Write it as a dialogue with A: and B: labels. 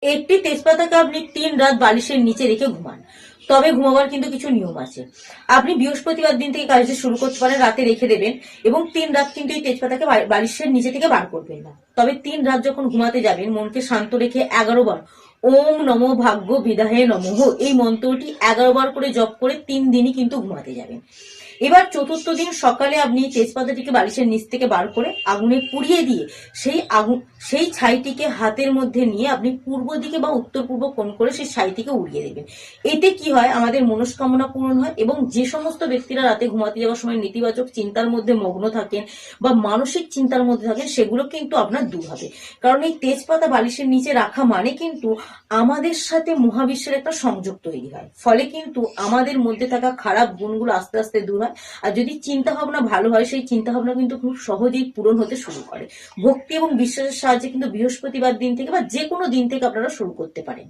A: একটি তেজপাতাকে আপনি 3 রাত বালিশের নিচে রেখে ঘুমান। তবে ঘুমাবার কিন্তু কিছু নিয়ম আছে। আপনি বৃহস্পতিবার দিন থেকে কাজটা শুরু করতে পারেন, রাতে রেখে দেবেন এবং 3 রাত কিন্তু এই তেজপাতাকে বালিশের নিচে থেকে বার করবেন না। তবে 3 রাত যখন ঘুমাতে যাবেন মনকে শান্ত রেখে 11 বার ওম নমো ভাগ্য বিদাহে নমঃ এই মন্ত্রটি 11 বার করে জপ করে 3 দিনই কিন্তু ঘুমাতে যাবেন। এবার চতুর্থ দিন সকালে আপনি তেজপাতাটিকে বালিশের নিচ থেকে বার করে আগুনে পুড়িয়ে দিয়ে সেই ছাইটিকে হাতের মধ্যে নিয়ে আপনি পূর্ব দিকে বা উত্তর পূর্ব কোণ করে সেই ছাইটিকে উড়িয়ে দেবেন। এতে কি হয়, আমাদের মনস্কামনা পূরণ হয় এবং যে সমস্ত ব্যক্তিরা রাতে ঘুমাতে যাওয়ার সময় নেতিবাচক চিন্তার মধ্যে মগ্ন থাকেন বা মানসিক চিন্তার মধ্যে থাকেন সেগুলো কিন্তু আপনার দূর হবে। কারণ এই তেজপাতা বালিশের নিচে রাখা মানে কিন্তু আমাদের সাথে মহাবিশ্বের একটা সংযোগ তৈরি হয়, ফলে কিন্তু আমাদের মধ্যে থাকা খারাপ গুণগুলো আস্তে আস্তে দূর হয়। আর যদি চিন্তা ভাবনা ভালো হয় সেই চিন্তা ভাবনা কিন্তু খুব সহজেই পূরণ হতে শুরু করে। ভক্তি এবং বিশ্বাসের সাহায্যে কিন্তু বৃহস্পতিবার দিন থেকে বা যে কোনো দিন থেকে আপনারা শুরু করতে পারেন।